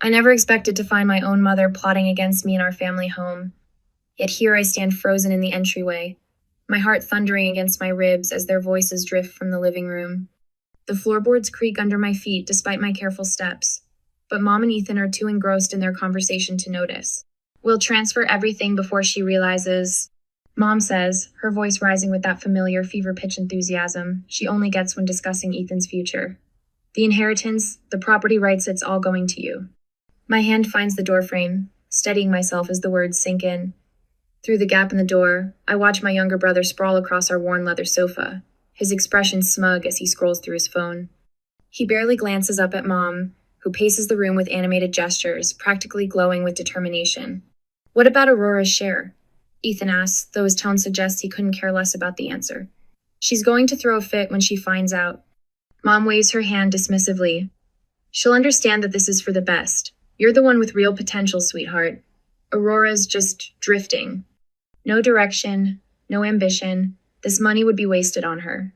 I never expected to find my own mother plotting against me in our family home. Yet here I stand frozen in the entryway, my heart thundering against my ribs as their voices drift from the living room. The floorboards creak under my feet despite my careful steps, but Mom and Ethan are too engrossed in their conversation to notice. We'll transfer everything before she realizes, Mom says, her voice rising with that familiar fever-pitch enthusiasm she only gets when discussing Ethan's future. The inheritance, the property rights, it's all going to you. My hand finds the doorframe, steadying myself as the words sink in. Through the gap in the door, I watch my younger brother sprawl across our worn leather sofa, his expression smug as he scrolls through his phone. He barely glances up at Mom, who paces the room with animated gestures, practically glowing with determination. What about Aurora's share? Ethan asks, though his tone suggests he couldn't care less about the answer. She's going to throw a fit when she finds out. Mom waves her hand dismissively. She'll understand that this is for the best. You're the one with real potential, sweetheart. Aurora's just drifting. No direction, no ambition. This money would be wasted on her.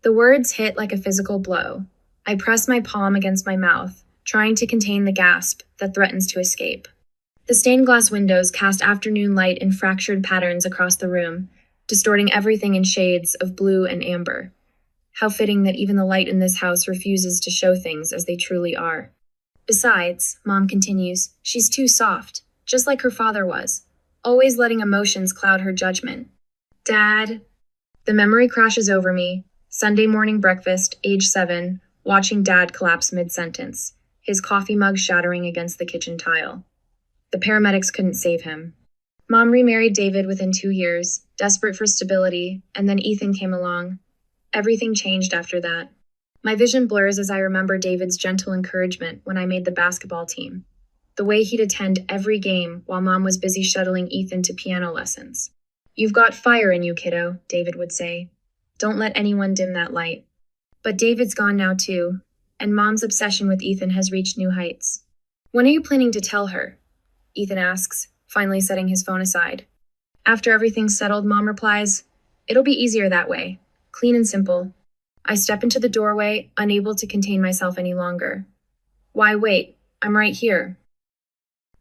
The words hit like a physical blow. I press my palm against my mouth, trying to contain the gasp that threatens to escape. The stained glass windows cast afternoon light in fractured patterns across the room, distorting everything in shades of blue and amber. How fitting that even the light in this house refuses to show things as they truly are. Besides, Mom continues, she's too soft, just like her father was, always letting emotions cloud her judgment. Dad. The memory crashes over me. Sunday morning breakfast, age 7, watching Dad collapse mid-sentence, his coffee mug shattering against the kitchen tile. The paramedics couldn't save him. Mom remarried David within 2 years, desperate for stability, and then Ethan came along. Everything changed after that. My vision blurs as I remember David's gentle encouragement when I made the basketball team. The way he'd attend every game while Mom was busy shuttling Ethan to piano lessons. You've got fire in you, kiddo, David would say. Don't let anyone dim that light. But David's gone now too, and Mom's obsession with Ethan has reached new heights. When are you planning to tell her? Ethan asks, finally setting his phone aside. After everything's settled, Mom replies, it'll be easier that way. Clean and simple. I step into the doorway, unable to contain myself any longer. Why wait? I'm right here.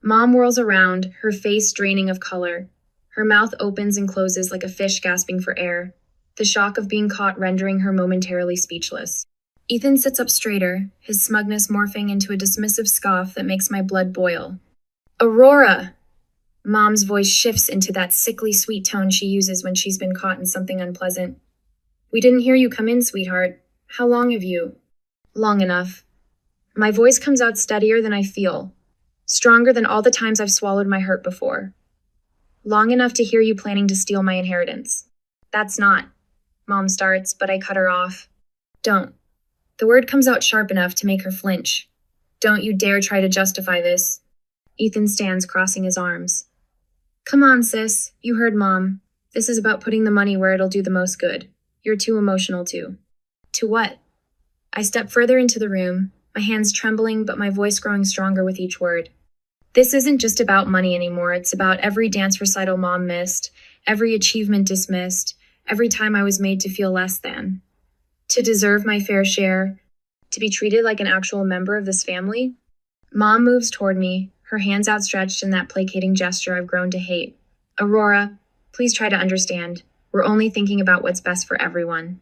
Mom whirls around, her face draining of color. Her mouth opens and closes like a fish gasping for air, the shock of being caught rendering her momentarily speechless. Ethan sits up straighter, his smugness morphing into a dismissive scoff that makes my blood boil. Aurora! Mom's voice shifts into that sickly sweet tone she uses when she's been caught in something unpleasant. We didn't hear you come in, sweetheart. How long have you? Long enough. My voice comes out steadier than I feel, stronger than all the times I've swallowed my hurt before. Long enough to hear you planning to steal my inheritance. That's not. Mom starts, but I cut her off. Don't. The word comes out sharp enough to make her flinch. Don't you dare try to justify this. Ethan stands crossing his arms. Come on, sis. You heard Mom. This is about putting the money where it'll do the most good. You're too emotional to. To what? I step further into the room, my hands trembling but my voice growing stronger with each word. This isn't just about money anymore. It's about every dance recital Mom missed, every achievement dismissed, every time I was made to feel less than. To deserve my fair share, to be treated like an actual member of this family. Mom moves toward me, her hands outstretched in that placating gesture I've grown to hate. Aurora, please try to understand. We're only thinking about what's best for everyone.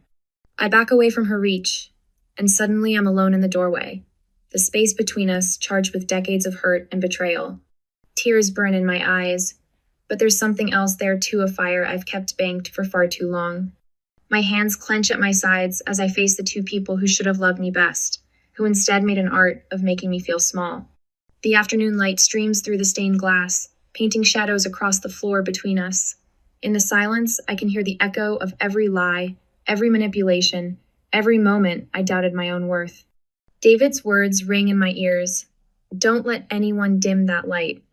I back away from her reach, and suddenly I'm alone in the doorway, the space between us charged with decades of hurt and betrayal. Tears burn in my eyes, but there's something else there too, a fire I've kept banked for far too long. My hands clench at my sides as I face the two people who should have loved me best, who instead made an art of making me feel small. The afternoon light streams through the stained glass, painting shadows across the floor between us. In the silence, I can hear the echo of every lie, every manipulation, every moment I doubted my own worth. David's words ring in my ears. Don't let anyone dim that light.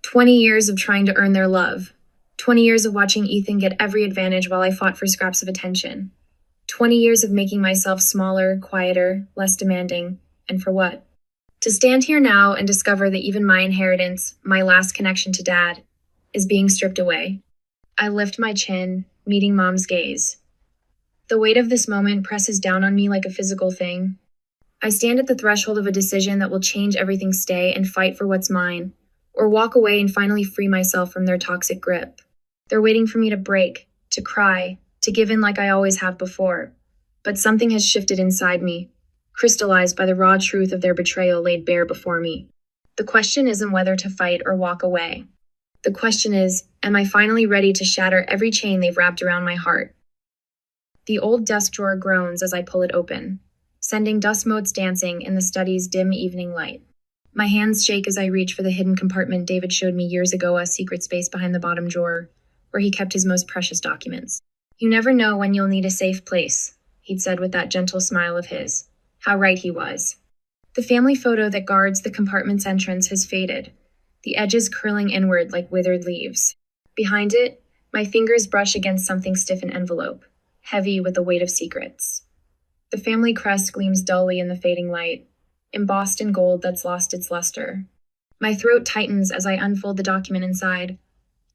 20 years of trying to earn their love. 20 years of watching Ethan get every advantage while I fought for scraps of attention. 20 years of making myself smaller, quieter, less demanding. And for what? To stand here now and discover that even my inheritance, my last connection to Dad, is being stripped away. I lift my chin, meeting Mom's gaze. The weight of this moment presses down on me like a physical thing. I stand at the threshold of a decision that will change everything, stay and fight for what's mine, or walk away and finally free myself from their toxic grip. They're waiting for me to break, to cry, to give in like I always have before. But something has shifted inside me, crystallized by the raw truth of their betrayal laid bare before me. The question isn't whether to fight or walk away. The question is, am I finally ready to shatter every chain they've wrapped around my heart? The old desk drawer groans as I pull it open, sending dust motes dancing in the study's dim evening light. My hands shake as I reach for the hidden compartment David showed me years ago, a secret space behind the bottom drawer, where he kept his most precious documents. You never know when you'll need a safe place, he'd said with that gentle smile of his. How right he was. The family photo that guards the compartment's entrance has faded, the edges curling inward like withered leaves. Behind it, my fingers brush against something stiff in envelope, heavy with the weight of secrets. The family crest gleams dully in the fading light, embossed in gold that's lost its luster. My throat tightens as I unfold the document inside.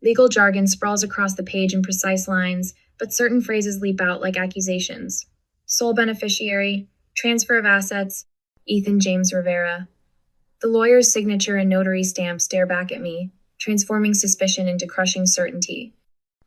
Legal jargon sprawls across the page in precise lines, but certain phrases leap out like accusations. Sole beneficiary, transfer of assets, Ethan James Rivera. The lawyer's signature and notary stamp stare back at me, transforming suspicion into crushing certainty.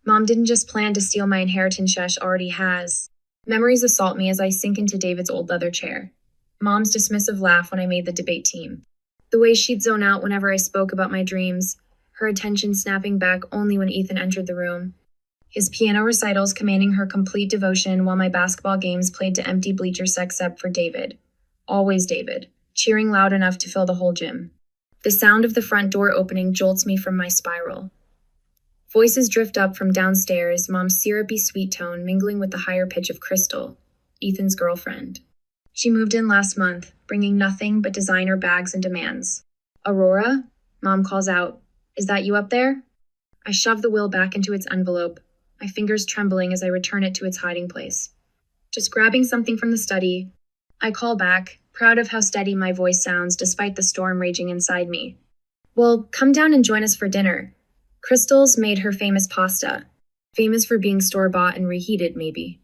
Mom didn't just plan to steal my inheritance, Shesh already has. Memories assault me as I sink into David's old leather chair. Mom's dismissive laugh when I made the debate team. The way she'd zone out whenever I spoke about my dreams, her attention snapping back only when Ethan entered the room. His piano recitals commanding her complete devotion while my basketball games played to empty bleachers except for David. Always David, cheering loud enough to fill the whole gym. The sound of the front door opening jolts me from my spiral. Voices drift up from downstairs, Mom's syrupy sweet tone mingling with the higher pitch of Crystal, Ethan's girlfriend. She moved in last month, bringing nothing but designer bags and demands. Aurora? Mom calls out. Is that you up there? I shove the will back into its envelope, my fingers trembling as I return it to its hiding place. Just grabbing something from the study, I call back, proud of how steady my voice sounds despite the storm raging inside me. Well, come down and join us for dinner. Crystal's made her famous pasta. Famous for being store-bought and reheated, maybe.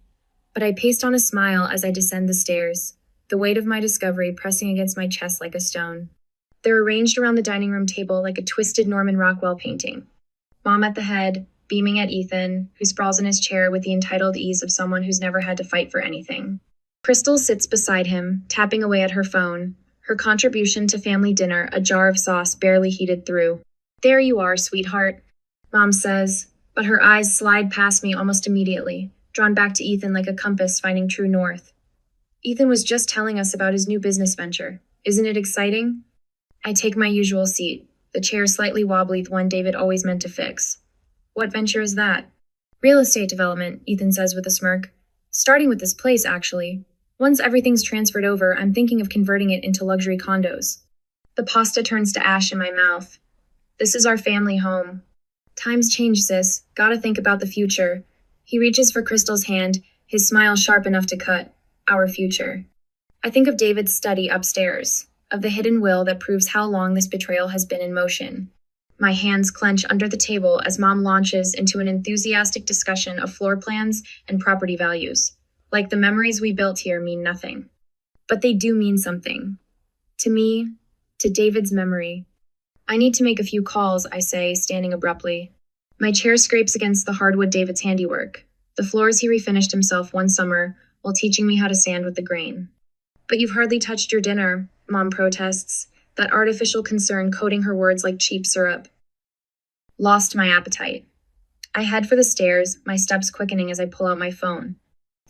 But I paste on a smile as I descend the stairs, the weight of my discovery pressing against my chest like a stone. They're arranged around the dining room table like a twisted Norman Rockwell painting. Mom at the head, beaming at Ethan, who sprawls in his chair with the entitled ease of someone who's never had to fight for anything. Crystal sits beside him, tapping away at her phone, her contribution to family dinner a jar of sauce barely heated through. There you are, sweetheart, Mom says, but her eyes slide past me almost immediately, drawn back to Ethan like a compass finding true north. Ethan was just telling us about his new business venture. Isn't it exciting? I take my usual seat, the chair slightly wobbly, the one David always meant to fix. What venture is that? Real estate development, Ethan says with a smirk. Starting with this place, actually. Once everything's transferred over, I'm thinking of converting it into luxury condos. The pasta turns to ash in my mouth. This is our family home. Times change, sis. Gotta think about the future. He reaches for Crystal's hand, his smile sharp enough to cut. Our future. I think of David's study upstairs, of the hidden will that proves how long this betrayal has been in motion. My hands clench under the table as Mom launches into an enthusiastic discussion of floor plans and property values. Like the memories we built here mean nothing. But they do mean something. To me, to David's memory. I need to make a few calls, I say, standing abruptly. My chair scrapes against the hardwood David's handiwork, the floors he refinished himself one summer while teaching me how to sand with the grain. But you've hardly touched your dinner, Mom protests, that artificial concern coating her words like cheap syrup. Lost my appetite. I head for the stairs, my steps quickening as I pull out my phone.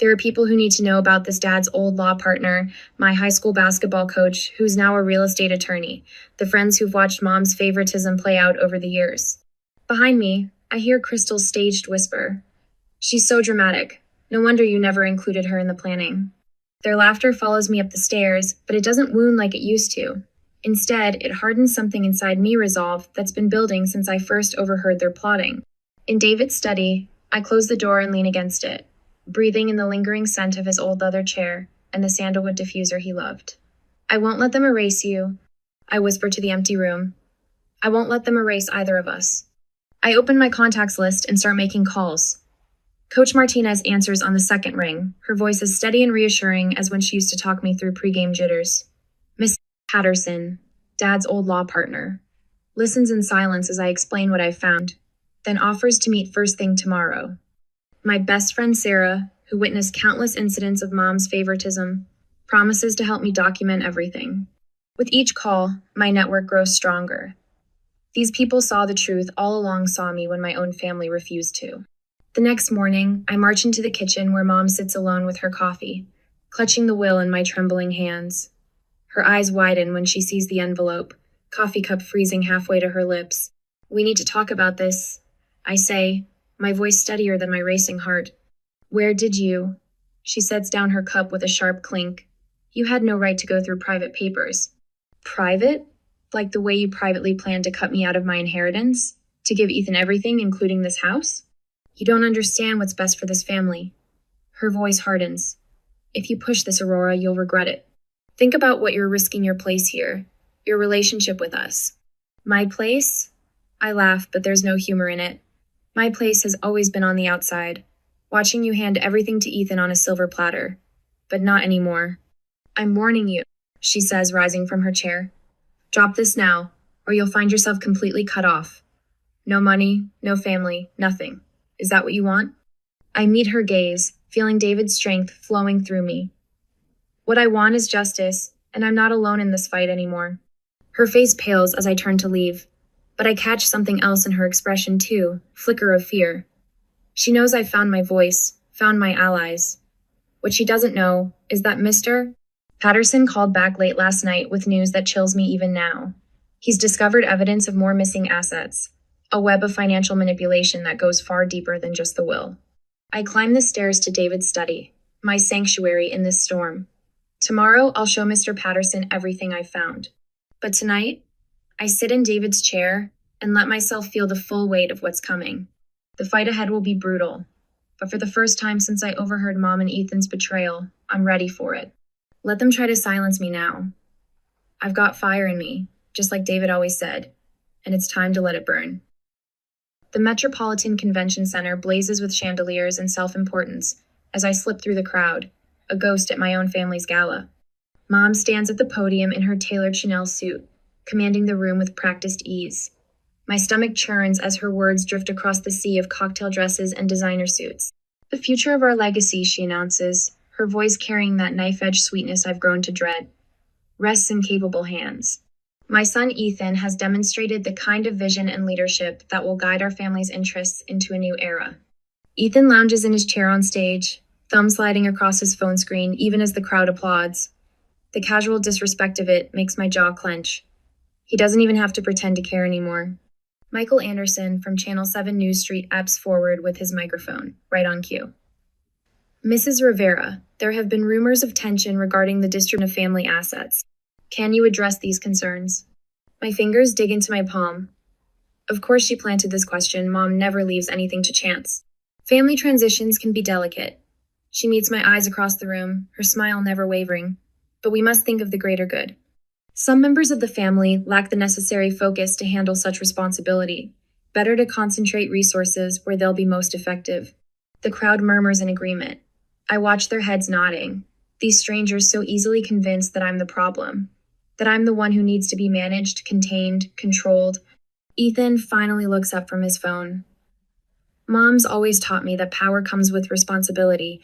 There are people who need to know about this dad's old law partner, my high school basketball coach, who's now a real estate attorney, the friends who've watched Mom's favoritism play out over the years. Behind me, I hear Crystal's staged whisper. She's so dramatic. No wonder you never included her in the planning. Their laughter follows me up the stairs, but it doesn't wound like it used to. Instead, it hardens something inside me resolve that's been building since I first overheard their plotting. In David's study, I close the door and lean against it, breathing in the lingering scent of his old leather chair and the sandalwood diffuser he loved. I won't let them erase you, I whisper to the empty room. I won't let them erase either of us. I open my contacts list and start making calls. Coach Martinez answers on the second ring, her voice as steady and reassuring as when she used to talk me through pregame jitters. Miss Patterson, Dad's old law partner, listens in silence as I explain what I've found, then offers to meet first thing tomorrow. My best friend Sarah, who witnessed countless incidents of Mom's favoritism, promises to help me document everything. With each call, my network grows stronger. These people saw the truth all along saw me when my own family refused to. The next morning, I march into the kitchen where Mom sits alone with her coffee, clutching the will in my trembling hands. Her eyes widen when she sees the envelope, coffee cup freezing halfway to her lips. "We need to talk about this," I say, my voice steadier than my racing heart. "Where did you?" She sets down her cup with a sharp clink. "You had no right to go through private papers." "Private? Like the way you privately planned to cut me out of my inheritance? To give Ethan everything, including this house? You don't understand what's best for this family." Her voice hardens. "If you push this, Aurora, you'll regret it. Think about what you're risking your place here, your relationship with us." "My place?" I laugh, but there's no humor in it. My place has always been on the outside, watching you hand everything to Ethan on a silver platter. But not anymore. "I'm warning you," she says, rising from her chair. "Drop this now, or you'll find yourself completely cut off. No money, no family, nothing. Is that what you want?" I meet her gaze, feeling David's strength flowing through me. What I want is justice, and I'm not alone in this fight anymore. Her face pales as I turn to leave, but I catch something else in her expression too, flicker of fear. She knows I've found my voice, found my allies. What she doesn't know is that Mr. Patterson called back late last night with news that chills me even now. He's discovered evidence of more missing assets, a web of financial manipulation that goes far deeper than just the will. I climb the stairs to David's study, my sanctuary in this storm. Tomorrow, I'll show Mr. Patterson everything I've found. But tonight, I sit in David's chair and let myself feel the full weight of what's coming. The fight ahead will be brutal, but for the first time since I overheard Mom and Ethan's betrayal, I'm ready for it. Let them try to silence me now. I've got fire in me, just like David always said, and it's time to let it burn. The Metropolitan Convention Center blazes with chandeliers and self-importance as I slip through the crowd, a ghost at my own family's gala. Mom stands at the podium in her tailored Chanel suit, commanding the room with practiced ease. My stomach churns as her words drift across the sea of cocktail dresses and designer suits. "The future of our legacy," she announces, her voice carrying that knife-edge sweetness I've grown to dread, "rests in capable hands." My son Ethan has demonstrated the kind of vision and leadership that will guide our family's interests into a new era. Ethan lounges in his chair on stage, thumb sliding across his phone screen even as the crowd applauds. The casual disrespect of it makes my jaw clench. He doesn't even have to pretend to care anymore. Michael Anderson from Channel 7 News Street apps forward with his microphone, right on cue. "Mrs. Rivera, there have been rumors of tension regarding the distribution of family assets. Can you address these concerns?" My fingers dig into my palm. Of course she planted this question. Mom never leaves anything to chance. Family transitions can be delicate. She meets my eyes across the room, her smile never wavering. But we must think of the greater good. Some members of the family lack the necessary focus to handle such responsibility. Better to concentrate resources where they'll be most effective. The crowd murmurs in agreement. I watch their heads nodding. These strangers so easily convinced that I'm the problem. That I'm the one who needs to be managed, contained, controlled. Ethan finally looks up from his phone. "Mom's always taught me that power comes with responsibility,"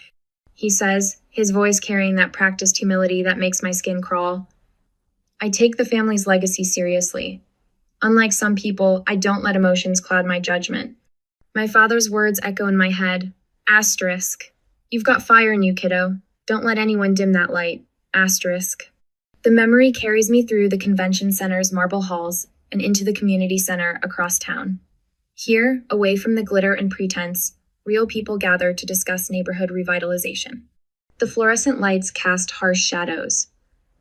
he says, his voice carrying that practiced humility that makes my skin crawl. I take the family's legacy seriously. Unlike some people, I don't let emotions cloud my judgment. My father's words echo in my head. Asterisk. "You've got fire in you, kiddo. Don't let anyone dim that light." Asterisk. The memory carries me through the convention center's marble halls and into the community center across town. Here, away from the glitter and pretense, real people gather to discuss neighborhood revitalization. The fluorescent lights cast harsh shadows,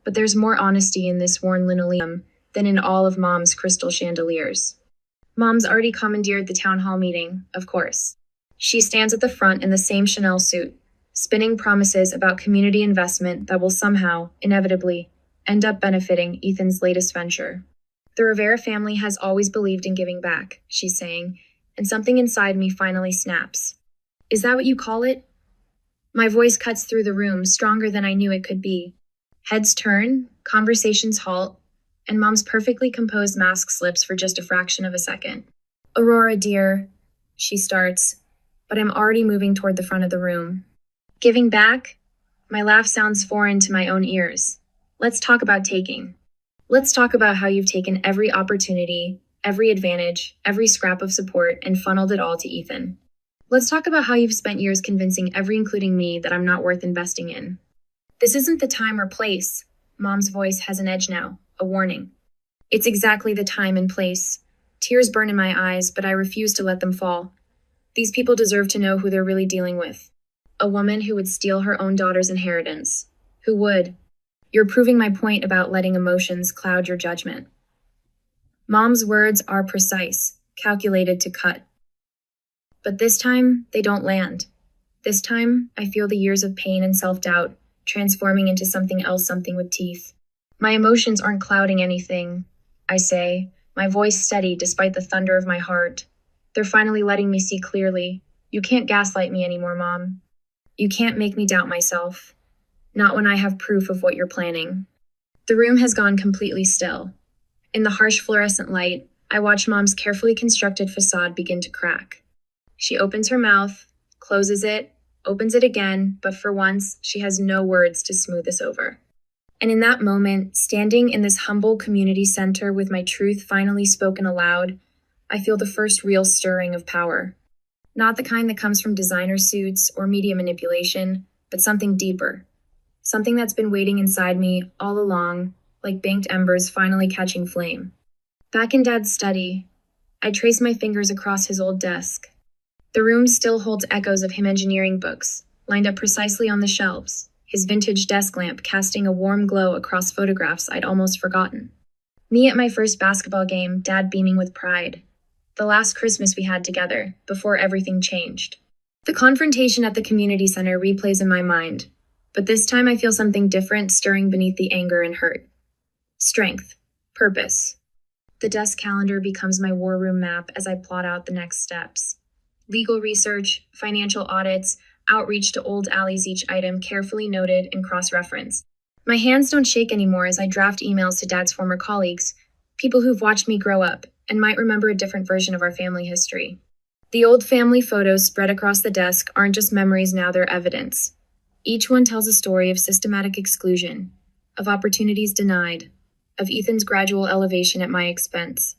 but there's more honesty in this worn linoleum than in all of Mom's crystal chandeliers. Mom's already commandeered the town hall meeting, of course. She stands at the front in the same Chanel suit, spinning promises about community investment that will somehow, inevitably, end up benefiting Ethan's latest venture. "The Rivera family has always believed in giving back," she's saying, and something inside me finally snaps. Is that what you call it? My voice cuts through the room, stronger than I knew it could be. Heads turn, conversations halt, and Mom's perfectly composed mask slips for just a fraction of a second. Aurora, dear, she starts, but I'm already moving toward the front of the room. Giving back? My laugh sounds foreign to my own ears. Let's talk about taking. Let's talk about how you've taken every opportunity, every advantage, every scrap of support, and funneled it all to Ethan. Let's talk about how you've spent years convincing every, including me, that I'm not worth investing in. This isn't the time or place. Mom's voice has an edge now, a warning. It's exactly the time and place. Tears burn in my eyes, but I refuse to let them fall. These people deserve to know who they're really dealing with. A woman who would steal her own daughter's inheritance. Who would? You're proving my point about letting emotions cloud your judgment. Mom's words are precise, calculated to cut. But this time, they don't land. This time, I feel the years of pain and self-doubt transforming into something else, something with teeth. My emotions aren't clouding anything, I say, my voice steady despite the thunder of my heart. They're finally letting me see clearly. You can't gaslight me anymore, Mom. You can't make me doubt myself. Not when I have proof of what you're planning. The room has gone completely still. In the harsh fluorescent light, I watch Mom's carefully constructed facade begin to crack. She opens her mouth, closes it, opens it again, but for once, she has no words to smooth this over. And in that moment, standing in this humble community center with my truth finally spoken aloud, I feel the first real stirring of power. Not the kind that comes from designer suits or media manipulation, but something deeper. Something that's been waiting inside me all along, like banked embers finally catching flame. Back in Dad's study, I trace my fingers across his old desk. The room still holds echoes of him engineering books, lined up precisely on the shelves, his vintage desk lamp casting a warm glow across photographs I'd almost forgotten. Me at my first basketball game, Dad beaming with pride. The last Christmas we had together, before everything changed. The confrontation at the community center replays in my mind, but this time I feel something different stirring beneath the anger and hurt. Strength. Purpose. The desk calendar becomes my war room map as I plot out the next steps. Legal research, financial audits, outreach to old alleys, each item carefully noted and cross-referenced. My hands don't shake anymore as I draft emails to Dad's former colleagues, people who've watched me grow up and might remember a different version of our family history. The old family photos spread across the desk aren't just memories now, they're evidence. Each one tells a story of systematic exclusion, of opportunities denied, of Ethan's gradual elevation at my expense.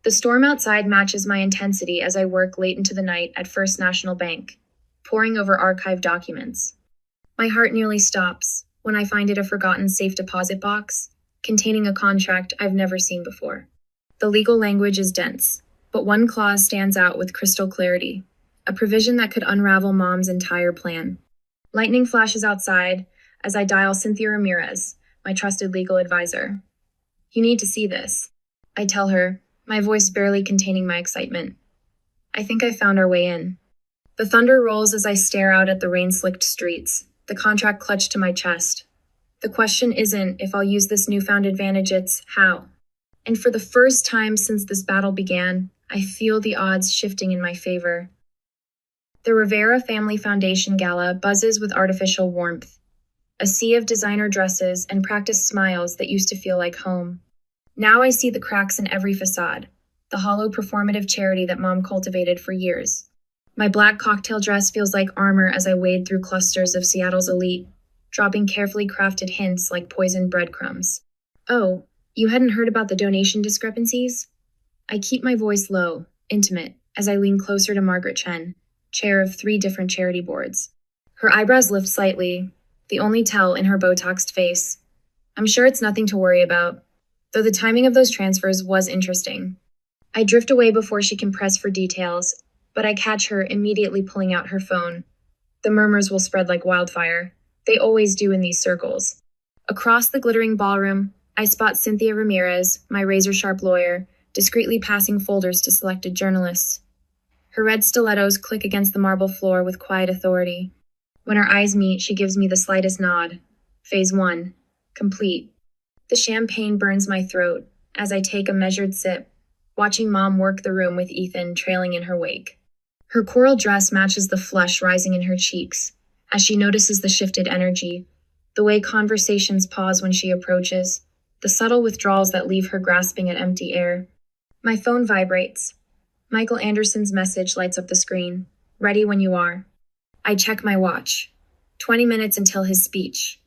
The storm outside matches my intensity as I work late into the night at First National Bank, poring over archived documents. My heart nearly stops when I find it a forgotten safe deposit box containing a contract I've never seen before. The legal language is dense, but one clause stands out with crystal clarity, a provision that could unravel Mom's entire plan. Lightning flashes outside as I dial Cynthia Ramirez, my trusted legal advisor. You need to see this, I tell her, my voice barely containing my excitement. I think I found our way in. The thunder rolls as I stare out at the rain-slicked streets, the contract clutched to my chest. The question isn't if I'll use this newfound advantage, it's how. And for the first time since this battle began, I feel the odds shifting in my favor. The Rivera Family Foundation Gala buzzes with artificial warmth. A sea of designer dresses and practiced smiles that used to feel like home. Now I see the cracks in every facade, the hollow performative charity that Mom cultivated for years. My black cocktail dress feels like armor as I wade through clusters of Seattle's elite, dropping carefully crafted hints like poisoned breadcrumbs. Oh, you hadn't heard about the donation discrepancies? I keep my voice low, intimate, as I lean closer to Margaret Chen, chair of 3 different charity boards. Her eyebrows lift slightly, the only tell in her Botoxed face. I'm sure it's nothing to worry about, though the timing of those transfers was interesting. I drift away before she can press for details, but I catch her immediately pulling out her phone. The murmurs will spread like wildfire. They always do in these circles. Across the glittering ballroom, I spot Cynthia Ramirez, my razor-sharp lawyer, discreetly passing folders to selected journalists. Her red stilettos click against the marble floor with quiet authority. When our eyes meet, she gives me the slightest nod. Phase 1. Complete. The champagne burns my throat as I take a measured sip, watching Mom work the room with Ethan trailing in her wake. Her coral dress matches the flush rising in her cheeks as she notices the shifted energy, the way conversations pause when she approaches, the subtle withdrawals that leave her grasping at empty air. My phone vibrates. Michael Anderson's message lights up the screen. Ready when you are. I check my watch. 20 minutes until his speech.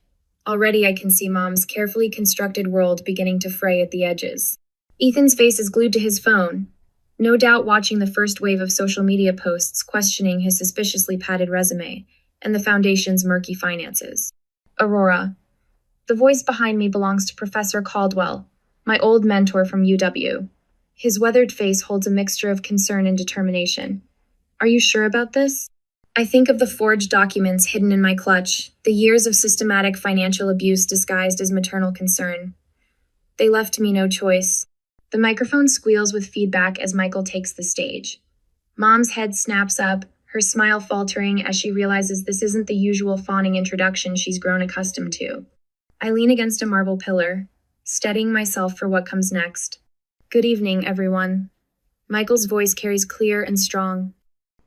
Already I can see Mom's carefully constructed world beginning to fray at the edges. Ethan's face is glued to his phone, no doubt watching the first wave of social media posts questioning his suspiciously padded resume and the foundation's murky finances. Aurora. The voice behind me belongs to Professor Caldwell, my old mentor from UW. His weathered face holds a mixture of concern and determination. Are you sure about this? I think of the forged documents hidden in my clutch, the years of systematic financial abuse disguised as maternal concern. They left me no choice. The microphone squeals with feedback as Michael takes the stage. Mom's head snaps up, her smile faltering as she realizes this isn't the usual fawning introduction she's grown accustomed to. I lean against a marble pillar, steadying myself for what comes next. Good evening, everyone. Michael's voice carries clear and strong.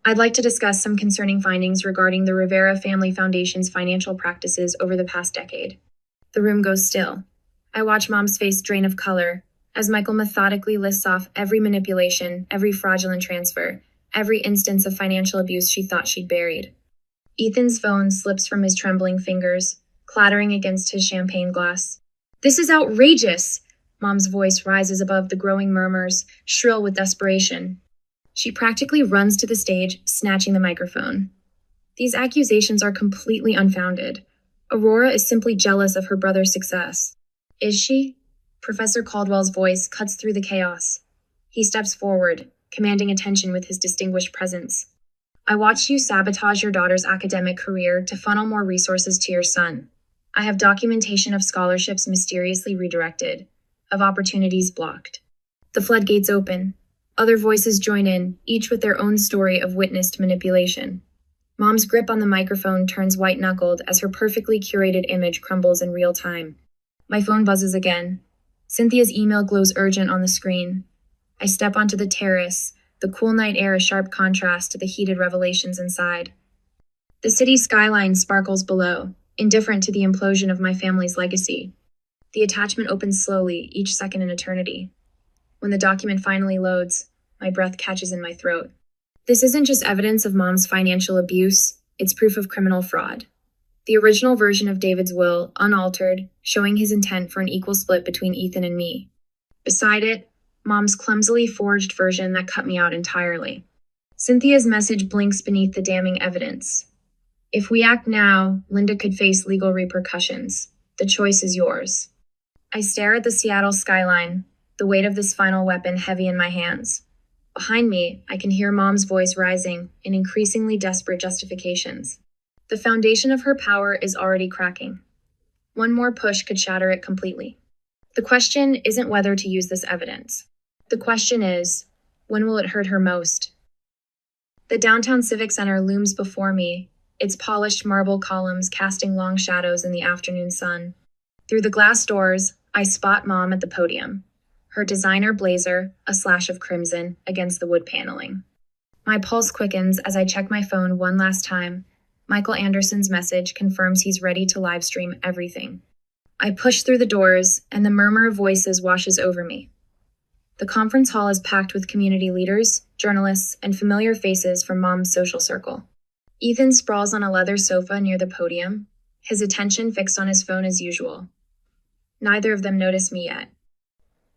I'd like to discuss some concerning findings regarding the Rivera Family Foundation's financial practices over the past decade. The room goes still. I watch Mom's face drain of color as Michael methodically lists off every manipulation, every fraudulent transfer, every instance of financial abuse she thought she'd buried. Ethan's phone slips from his trembling fingers, clattering against his champagne glass. This is outrageous! Mom's voice rises above the growing murmurs, shrill with desperation. She practically runs to the stage, snatching the microphone. These accusations are completely unfounded. Aurora is simply jealous of her brother's success. Is she? Professor Caldwell's voice cuts through the chaos. He steps forward, commanding attention with his distinguished presence. I watched you sabotage your daughter's academic career to funnel more resources to your son. I have documentation of scholarships mysteriously redirected, of opportunities blocked. The floodgates open. Other voices join in, each with their own story of witnessed manipulation. Mom's grip on the microphone turns white-knuckled as her perfectly curated image crumbles in real time. My phone buzzes again. Cynthia's email glows urgent on the screen. I step onto the terrace, the cool night air a sharp contrast to the heated revelations inside. The city skyline sparkles below, indifferent to the implosion of my family's legacy. The attachment opens slowly, each second an eternity. When the document finally loads, my breath catches in my throat. This isn't just evidence of Mom's financial abuse, it's proof of criminal fraud. The original version of David's will, unaltered, showing his intent for an equal split between Ethan and me. Beside it, Mom's clumsily forged version that cut me out entirely. Cynthia's message blinks beneath the damning evidence. If we act now, Linda could face legal repercussions. The choice is yours. I stare at the Seattle skyline, the weight of this final weapon heavy in my hands. Behind me, I can hear Mom's voice rising in increasingly desperate justifications. The foundation of her power is already cracking. One more push could shatter it completely. The question isn't whether to use this evidence. The question is, when will it hurt her most? The downtown Civic Center looms before me, its polished marble columns casting long shadows in the afternoon sun. Through the glass doors, I spot Mom at the podium. Her designer blazer, a slash of crimson, against the wood paneling. My pulse quickens as I check my phone one last time. Michael Anderson's message confirms he's ready to live stream everything. I push through the doors, and the murmur of voices washes over me. The conference hall is packed with community leaders, journalists, and familiar faces from Mom's social circle. Ethan sprawls on a leather sofa near the podium, his attention fixed on his phone as usual. Neither of them notice me yet.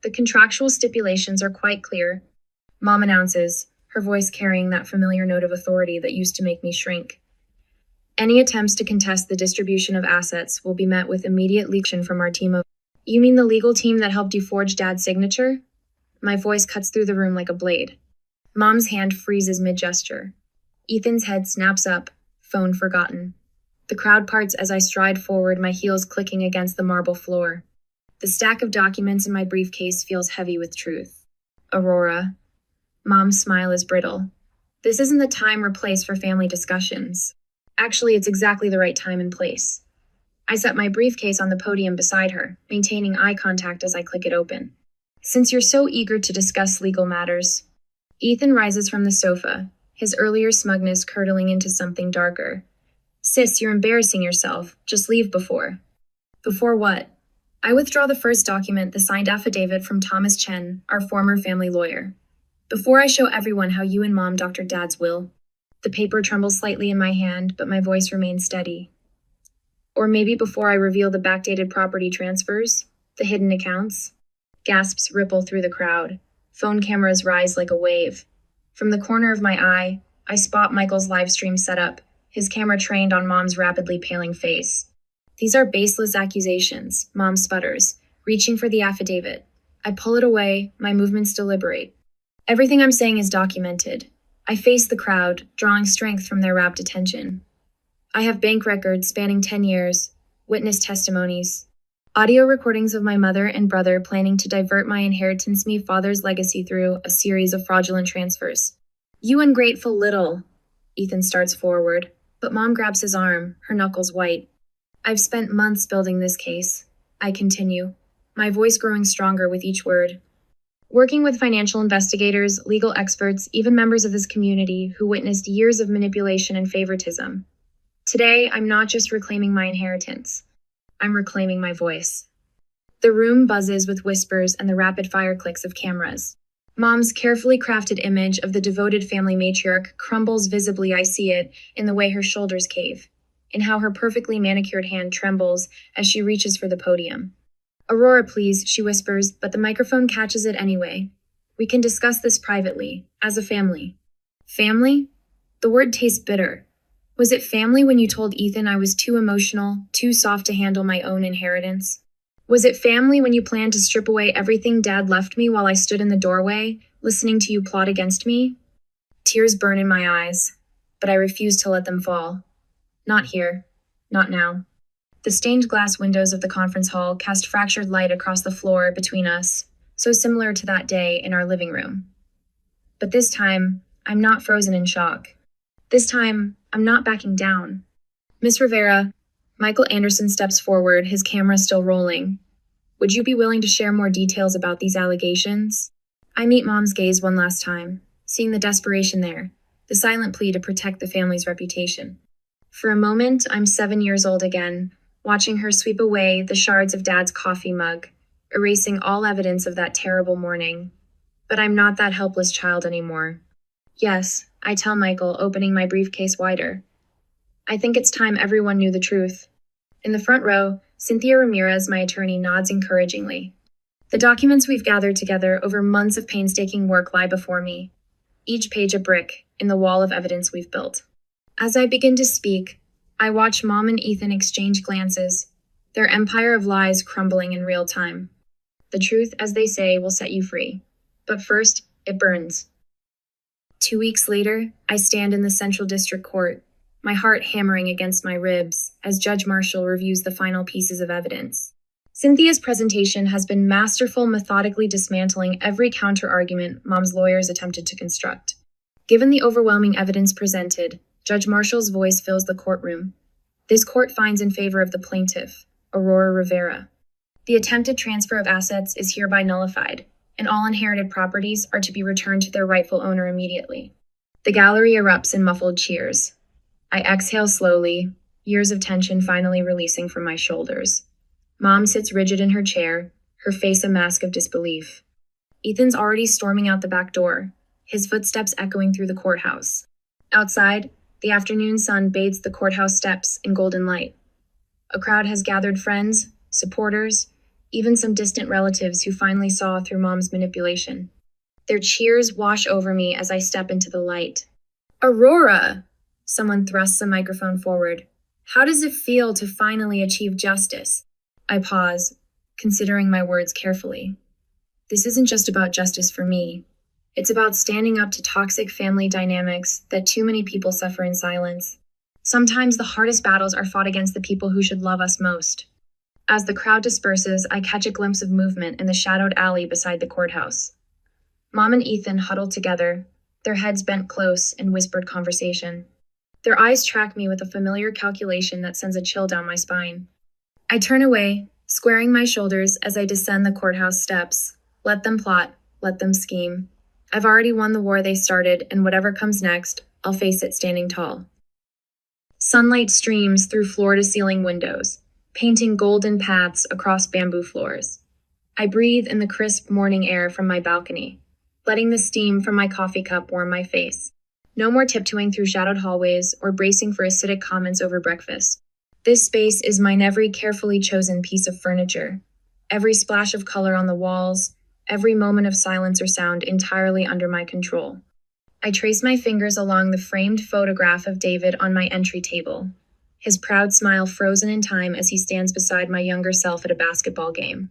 The contractual stipulations are quite clear. Mom announces, her voice carrying that familiar note of authority that used to make me shrink. Any attempts to contest the distribution of assets will be met with immediate leaction from our team of... You mean the legal team that helped you forge Dad's signature? My voice cuts through the room like a blade. Mom's hand freezes mid-gesture. Ethan's head snaps up, phone forgotten. The crowd parts as I stride forward, my heels clicking against the marble floor. The stack of documents in my briefcase feels heavy with truth. Aurora. Mom's smile is brittle. This isn't the time or place for family discussions. Actually, it's exactly the right time and place. I set my briefcase on the podium beside her, maintaining eye contact as I click it open. Since you're so eager to discuss legal matters, Ethan rises from the sofa, his earlier smugness curdling into something darker. Sis, you're embarrassing yourself. Just leave before. Before what? I withdraw the first document, the signed affidavit from Thomas Chen, our former family lawyer. Before I show everyone how you and Mom doctored Dad's will. The paper trembles slightly in my hand, but my voice remains steady. Or maybe before I reveal the backdated property transfers, the hidden accounts. Gasps ripple through the crowd. Phone cameras rise like a wave. From the corner of my eye, I spot Michael's live stream setup, his camera trained on Mom's rapidly paling face. These are baseless accusations, Mom sputters, reaching for the affidavit. I pull it away, my movements deliberate. Everything I'm saying is documented. I face the crowd, drawing strength from their rapt attention. I have bank records spanning 10 years, witness testimonies, audio recordings of my mother and brother planning to divert my inheritance me father's legacy through a series of fraudulent transfers. You ungrateful little, Ethan starts forward, but Mom grabs his arm, her knuckles white. I've spent months building this case, I continue, my voice growing stronger with each word. Working with financial investigators, legal experts, even members of this community who witnessed years of manipulation and favoritism. Today, I'm not just reclaiming my inheritance. I'm reclaiming my voice. The room buzzes with whispers and the rapid-fire clicks of cameras. Mom's carefully crafted image of the devoted family matriarch crumbles visibly. I see it in the way her shoulders cave, in how her perfectly manicured hand trembles as she reaches for the podium. Aurora, please, she whispers, but the microphone catches it anyway. We can discuss this privately, as a family. Family? The word tastes bitter. Was it family when you told Ethan I was too emotional, too soft to handle my own inheritance? Was it family when you planned to strip away everything Dad left me while I stood in the doorway, listening to you plot against me? Tears burn in my eyes, but I refuse to let them fall. Not here. Not now. The stained glass windows of the conference hall cast fractured light across the floor between us, so similar to that day in our living room. But this time, I'm not frozen in shock. This time, I'm not backing down. Miss Rivera, Michael Anderson steps forward, his camera still rolling. Would you be willing to share more details about these allegations? I meet Mom's gaze one last time, seeing the desperation there, the silent plea to protect the family's reputation. For a moment, I'm 7 years old again, watching her sweep away the shards of Dad's coffee mug, erasing all evidence of that terrible morning. But I'm not that helpless child anymore. Yes, I tell Michael, opening my briefcase wider. I think it's time everyone knew the truth. In the front row, Cynthia Ramirez, my attorney, nods encouragingly. The documents we've gathered together over months of painstaking work lie before me, each page a brick in the wall of evidence we've built. As I begin to speak, I watch Mom and Ethan exchange glances, their empire of lies crumbling in real time. The truth, as they say, will set you free. But first, it burns. 2 weeks later, I stand in the Central District Court, my heart hammering against my ribs as Judge Marshall reviews the final pieces of evidence. Cynthia's presentation has been masterful, methodically dismantling every counter-argument Mom's lawyers attempted to construct. Given the overwhelming evidence presented, Judge Marshall's voice fills the courtroom. This court finds in favor of the plaintiff, Aurora Rivera. The attempted transfer of assets is hereby nullified, and all inherited properties are to be returned to their rightful owner immediately. The gallery erupts in muffled cheers. I exhale slowly, years of tension finally releasing from my shoulders. Mom sits rigid in her chair, her face a mask of disbelief. Ethan's already storming out the back door, his footsteps echoing through the courthouse. Outside, the afternoon sun bathes the courthouse steps in golden light. A crowd has gathered friends, supporters, even some distant relatives who finally saw through Mom's manipulation. Their cheers wash over me as I step into the light. Aurora! Someone thrusts a microphone forward. How does it feel to finally achieve justice? I pause, considering my words carefully. This isn't just about justice for me. It's about standing up to toxic family dynamics that too many people suffer in silence. Sometimes the hardest battles are fought against the people who should love us most. As the crowd disperses, I catch a glimpse of movement in the shadowed alley beside the courthouse. Mom and Ethan huddle together, their heads bent close in whispered conversation. Their eyes track me with a familiar calculation that sends a chill down my spine. I turn away, squaring my shoulders as I descend the courthouse steps. Let them plot, let them scheme. I've already won the war they started, and whatever comes next, I'll face it standing tall. Sunlight streams through floor-to-ceiling windows, painting golden paths across bamboo floors. I breathe in the crisp morning air from my balcony, letting the steam from my coffee cup warm my face. No more tiptoeing through shadowed hallways or bracing for acidic comments over breakfast. This space is mine, every carefully chosen piece of furniture, every splash of color on the walls, every moment of silence or sound entirely under my control. I trace my fingers along the framed photograph of David on my entry table, his proud smile frozen in time as he stands beside my younger self at a basketball game.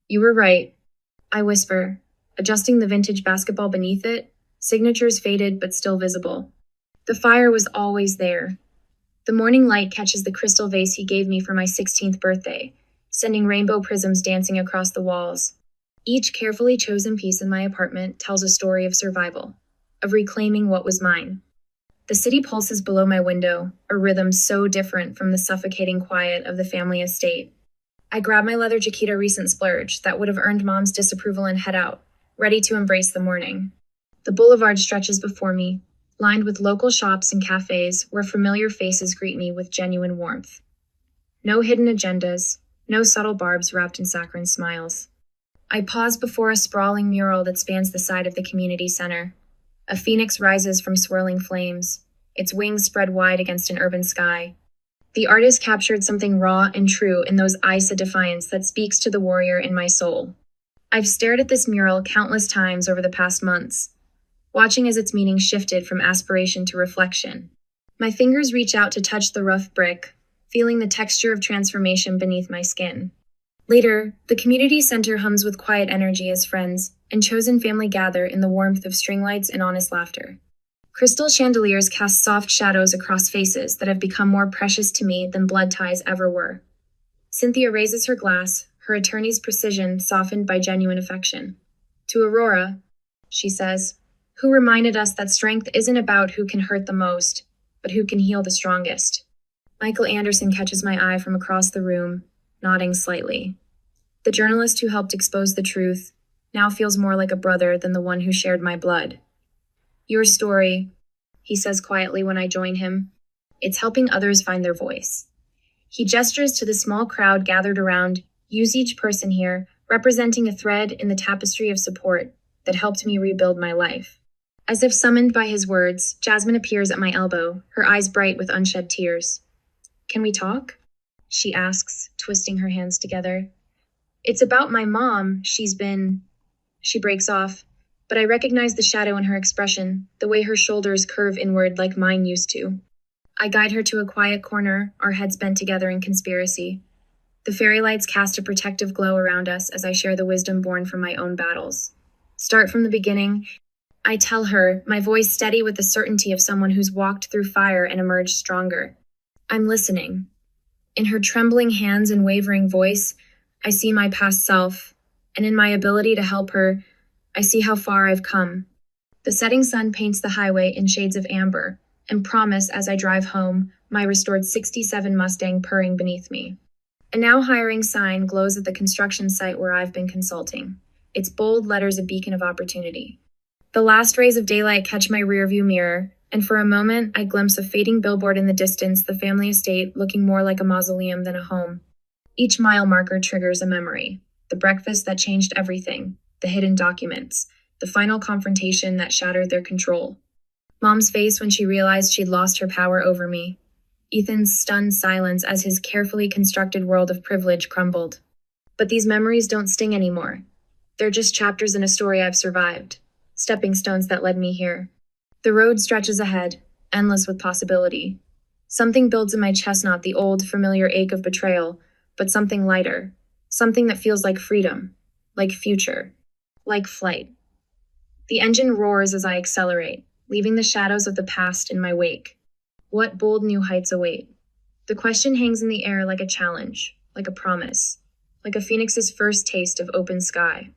You were right, I whisper, adjusting the vintage basketball beneath it, signatures faded but still visible. The fire was always there. The morning light catches the crystal vase he gave me for my 16th birthday, sending rainbow prisms dancing across the walls. Each carefully chosen piece in my apartment tells a story of survival, of reclaiming what was mine. The city pulses below my window, a rhythm so different from the suffocating quiet of the family estate. I grab my leather Chiquita recent splurge that would have earned Mom's disapproval and head out, ready to embrace the morning. The boulevard stretches before me, lined with local shops and cafes where familiar faces greet me with genuine warmth. No hidden agendas, no subtle barbs wrapped in saccharine smiles. I pause before a sprawling mural that spans the side of the community center. A phoenix rises from swirling flames, its wings spread wide against an urban sky. The artist captured something raw and true in those eyes of defiance that speaks to the warrior in my soul. I've stared at this mural countless times over the past months, watching as its meaning shifted from aspiration to reflection. My fingers reach out to touch the rough brick, feeling the texture of transformation beneath my skin. Later, the community center hums with quiet energy as friends and chosen family gather in the warmth of string lights and honest laughter. Crystal chandeliers cast soft shadows across faces that have become more precious to me than blood ties ever were. Cynthia raises her glass, her attorney's precision softened by genuine affection. To Aurora, she says, who reminded us that strength isn't about who can hurt the most, but who can heal the strongest. Michael Anderson catches my eye from across the room, nodding slightly. The journalist who helped expose the truth now feels more like a brother than the one who shared my blood. Your story, he says quietly when I join him, it's helping others find their voice. He gestures to the small crowd gathered around, use each person here, representing a thread in the tapestry of support that helped me rebuild my life. As if summoned by his words, Jasmine appears at my elbow, her eyes bright with unshed tears. Can we talk? She asks, twisting her hands together. It's about my mom. She breaks off, but I recognize the shadow in her expression, the way her shoulders curve inward like mine used to. I guide her to a quiet corner, our heads bent together in conspiracy. The fairy lights cast a protective glow around us as I share the wisdom born from my own battles. Start from the beginning, I tell her, my voice steady with the certainty of someone who's walked through fire and emerged stronger. I'm listening. In her trembling hands and wavering voice, I see my past self, and in my ability to help her, I see how far I've come. The setting sun paints the highway in shades of amber, and promise as I drive home, my restored '67 Mustang purring beneath me. A now hiring sign glows at the construction site where I've been consulting, its bold letters a beacon of opportunity. The last rays of daylight catch my rearview mirror, and for a moment I glimpse a fading billboard in the distance, the family estate looking more like a mausoleum than a home. Each mile marker triggers a memory, the breakfast that changed everything, the hidden documents, the final confrontation that shattered their control. Mom's face when she realized she'd lost her power over me. Ethan's stunned silence as his carefully constructed world of privilege crumbled. But these memories don't sting anymore. They're just chapters in a story I've survived, stepping stones that led me here. The road stretches ahead, endless with possibility. Something builds in my chest, not the old, familiar ache of betrayal, but something lighter, something that feels like freedom, like future, like flight. The engine roars as I accelerate, leaving the shadows of the past in my wake. What bold new heights await? The question hangs in the air like a challenge, like a promise, like a phoenix's first taste of open sky.